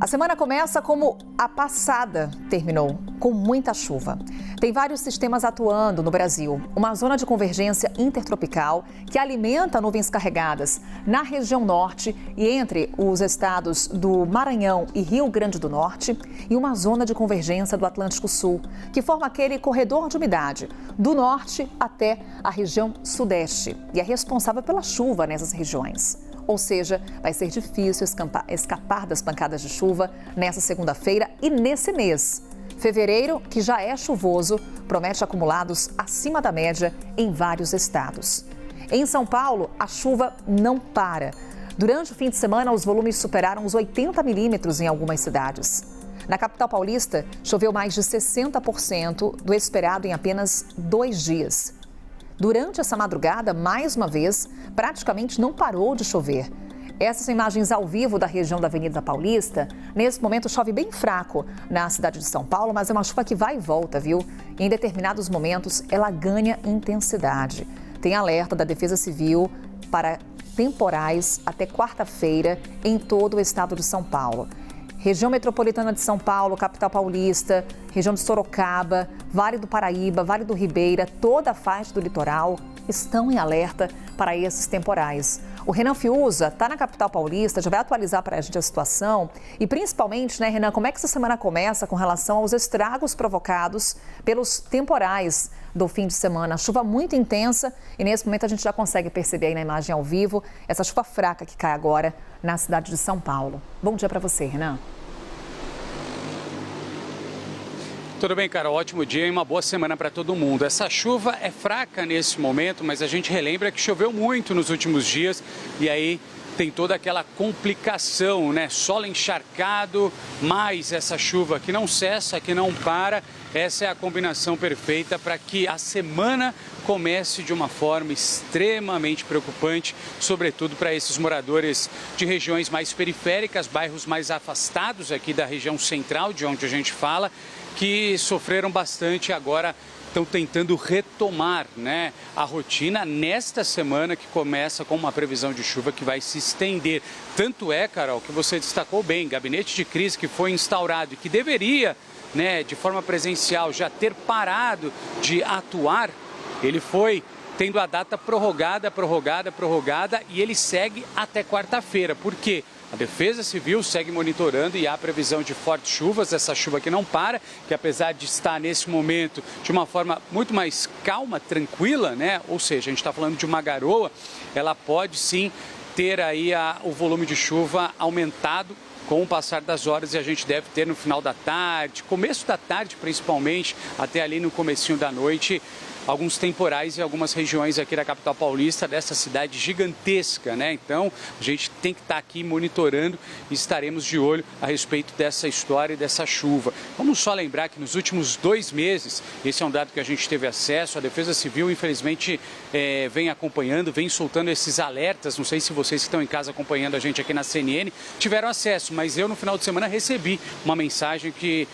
A semana começa como a passada terminou, com muita chuva. Tem vários sistemas atuando no Brasil. Uma zona de convergência intertropical que alimenta nuvens carregadas na região norte e entre os estados do Maranhão e Rio Grande do Norte, e uma zona de convergência do Atlântico Sul, que forma aquele corredor de umidade do norte até a região sudeste e é responsável pela chuva nessas regiões. Ou seja, vai ser difícil escapar das pancadas de chuva nessa segunda-feira e nesse mês. Fevereiro, que já é chuvoso, promete acumulados acima da média em vários estados. Em São Paulo, a chuva não para. Durante o fim de semana, os volumes superaram os 80 milímetros em algumas cidades. Na capital paulista, choveu mais de 60% do esperado em apenas 2 dias. Durante essa madrugada, mais uma vez, praticamente não parou de chover. Essas imagens ao vivo da região da Avenida Paulista, nesse momento chove bem fraco na cidade de São Paulo, mas é uma chuva que vai e volta, viu? E em determinados momentos, ela ganha intensidade. Tem alerta da Defesa Civil para temporais até quarta-feira em todo o estado de São Paulo. Região metropolitana de São Paulo, capital paulista, região de Sorocaba, Vale do Paraíba, Vale do Ribeira, toda a faixa do litoral estão em alerta para esses temporais. O Renan Fiuza está na capital paulista, já vai atualizar para a gente a situação e principalmente, né, Renan, como é que essa semana começa com relação aos estragos provocados pelos temporais do fim de semana? Chuva muito intensa e nesse momento a gente já consegue perceber aí na imagem ao vivo essa chuva fraca que cai agora na cidade de São Paulo. Bom dia para você, Renan. Tudo bem, Carol? Ótimo dia e uma boa semana para todo mundo. Essa chuva é fraca nesse momento, mas a gente relembra que choveu muito nos últimos dias e aí tem toda aquela complicação, né? Solo encharcado, mais essa chuva que não cessa, que não para. Essa é a combinação perfeita para que a semana comece de uma forma extremamente preocupante, sobretudo para esses moradores de regiões mais periféricas, bairros mais afastados aqui da região central, de onde a gente fala, que sofreram bastante e agora estão tentando retomar, né, a rotina nesta semana que começa com uma previsão de chuva que vai se estender. Tanto é, Carol, que você destacou bem, gabinete de crise que foi instaurado e que deveria, né, de forma presencial já ter parado de atuar, ele foi tendo a data prorrogada e ele segue até quarta-feira. Por quê? A Defesa Civil segue monitorando e há previsão de fortes chuvas, essa chuva que não para, que apesar de estar nesse momento de uma forma muito mais calma, tranquila, né? Ou seja, a gente está falando de uma garoa, ela pode sim ter aí o volume de chuva aumentado com o passar das horas e a gente deve ter no final da tarde, começo da tarde principalmente, até ali no comecinho da noite, alguns temporais em algumas regiões aqui da capital paulista, dessa cidade gigantesca, né? Então, a gente tem que estar aqui monitorando e estaremos de olho a respeito dessa história e dessa chuva. Vamos só lembrar que nos últimos 2 meses, esse é um dado que a gente teve acesso, a Defesa Civil, infelizmente, vem acompanhando, vem soltando esses alertas. Não sei se vocês que estão em casa acompanhando a gente aqui na CNN tiveram acesso, mas eu no final de semana recebi uma mensagem que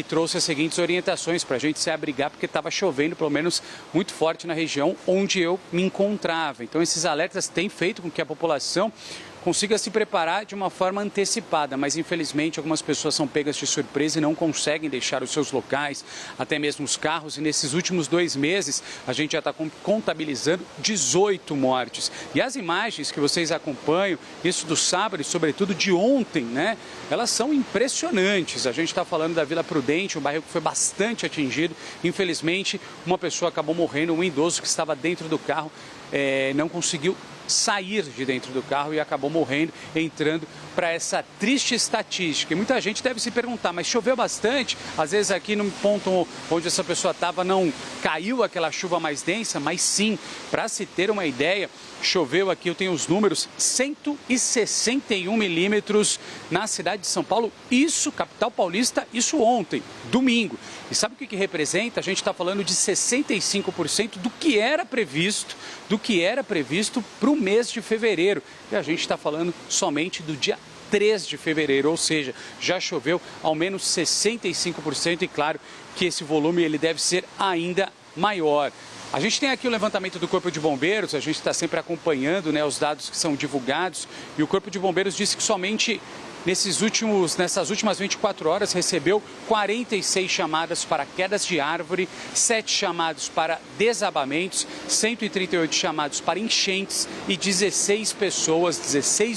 trouxe as seguintes orientações para a gente se abrigar, porque estava chovendo, pelo menos muito forte na região onde eu me encontrava. Então, esses alertas têm feito com que a população consiga se preparar de uma forma antecipada, mas infelizmente algumas pessoas são pegas de surpresa e não conseguem deixar os seus locais, até mesmo os carros, e nesses últimos 2 meses a gente já está contabilizando 18 mortes. E as imagens que vocês acompanham, isso do sábado e sobretudo de ontem, né, elas são impressionantes. A gente está falando da Vila Prudente, um bairro que foi bastante atingido. Infelizmente, uma pessoa acabou morrendo, um idoso que estava dentro do carro não conseguiu sair de dentro do carro e acabou morrendo, entrando para essa triste estatística. E muita gente deve se perguntar, mas choveu bastante? Às vezes aqui no ponto onde essa pessoa estava não caiu aquela chuva mais densa, mas sim, para se ter uma ideia, choveu aqui, eu tenho os números, 161 milímetros na cidade de São Paulo, isso, capital paulista, isso ontem, domingo. E sabe o que representa? A gente está falando de 65% do que era previsto para o mês de fevereiro. E a gente está falando somente do dia 3 de fevereiro, ou seja, já choveu ao menos 65% e claro que esse volume ele deve ser ainda maior. A gente tem aqui o levantamento do Corpo de Bombeiros, a gente está sempre acompanhando, né, os dados que são divulgados, e o Corpo de Bombeiros disse que somente nessas últimas 24 horas recebeu 46 chamadas para quedas de árvore, 7 chamados para desabamentos, 138 chamados para enchentes e 16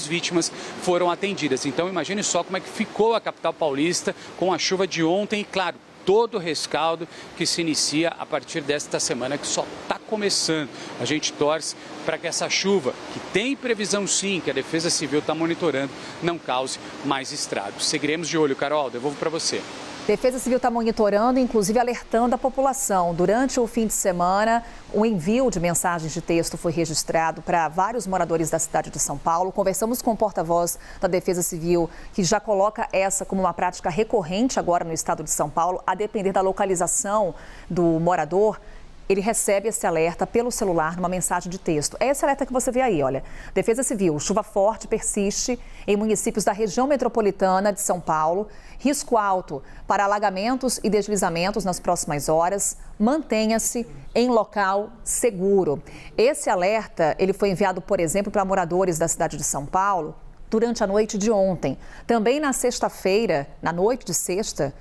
vítimas foram atendidas. Então imagine só como é que ficou a capital paulista com a chuva de ontem e, claro, todo o rescaldo que se inicia a partir desta semana, que só está começando. A gente torce para que essa chuva, que tem previsão sim, que a Defesa Civil está monitorando, não cause mais estragos. Seguiremos de olho, Carol, devolvo para você. Defesa Civil está monitorando, inclusive alertando a população. Durante o fim de semana, o envio de mensagens de texto foi registrado para vários moradores da cidade de São Paulo. Conversamos com o porta-voz da Defesa Civil, que já coloca essa como uma prática recorrente agora no estado de São Paulo, a depender da localização do morador. Ele recebe esse alerta pelo celular numa mensagem de texto. É esse alerta que você vê aí, olha. Defesa Civil, chuva forte persiste em municípios da região metropolitana de São Paulo. Risco alto para alagamentos e deslizamentos nas próximas horas. Mantenha-se em local seguro. Esse alerta, ele foi enviado, por exemplo, para moradores da cidade de São Paulo durante a noite de ontem. Também na sexta-feira, na noite de sexta,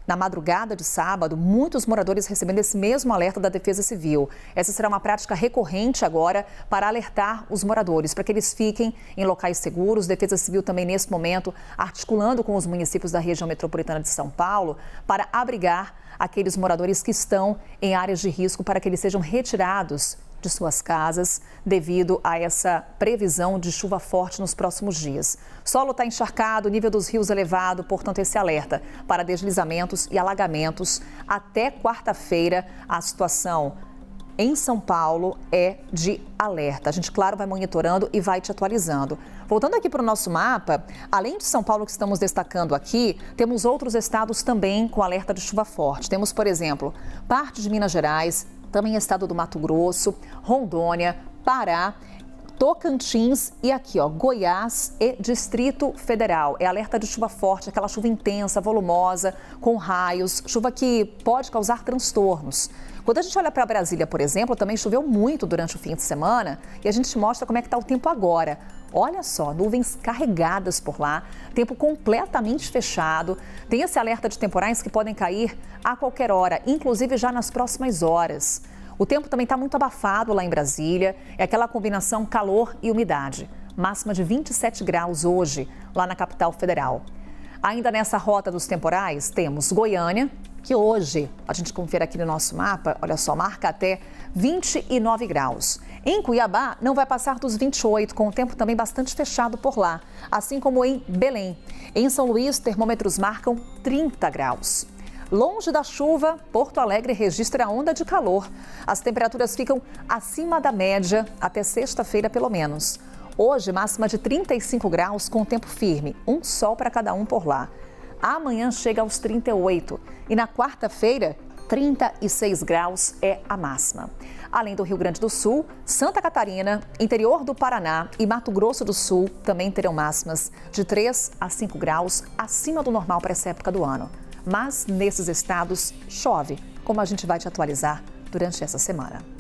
na madrugada de sábado, muitos moradores recebendo esse mesmo alerta da Defesa Civil. Essa será uma prática recorrente agora para alertar os moradores, para que eles fiquem em locais seguros. Defesa Civil também, nesse momento, articulando com os municípios da região metropolitana de São Paulo para abrigar aqueles moradores que estão em áreas de risco para que eles sejam retirados de suas casas devido a essa previsão de chuva forte nos próximos dias. Solo está encharcado, nível dos rios elevado, portanto esse alerta para deslizamentos e alagamentos. Até quarta-feira a situação em São Paulo é de alerta. A gente, claro, vai monitorando e vai te atualizando. Voltando aqui para o nosso mapa, além de São Paulo que estamos destacando aqui, temos outros estados também com alerta de chuva forte. Temos, por exemplo, parte de Minas Gerais, também estado do Mato Grosso, Rondônia, Pará, Tocantins e aqui, ó, Goiás e Distrito Federal. É alerta de chuva forte, aquela chuva intensa, volumosa, com raios, chuva que pode causar transtornos. Quando a gente olha para Brasília, por exemplo, também choveu muito durante o fim de semana e a gente te mostra como é que está o tempo agora. Olha só, nuvens carregadas por lá, tempo completamente fechado. Tem esse alerta de temporais que podem cair a qualquer hora, inclusive já nas próximas horas. O tempo também está muito abafado lá em Brasília, é aquela combinação calor e umidade. Máxima de 27 graus hoje, lá na capital federal. Ainda nessa rota dos temporais, temos Goiânia, que hoje, a gente confere aqui no nosso mapa, olha só, marca até 29 graus. Em Cuiabá, não vai passar dos 28, com o tempo também bastante fechado por lá, assim como em Belém. Em São Luís, termômetros marcam 30 graus. Longe da chuva, Porto Alegre registra onda de calor. As temperaturas ficam acima da média até sexta-feira, pelo menos. Hoje, máxima de 35 graus com tempo firme, um sol para cada um por lá. Amanhã chega aos 38 e na quarta-feira, 36 graus é a máxima. Além do Rio Grande do Sul, Santa Catarina, interior do Paraná e Mato Grosso do Sul também terão máximas de 3 a 5 graus acima do normal para essa época do ano. Mas nesses estados chove, como a gente vai te atualizar durante essa semana.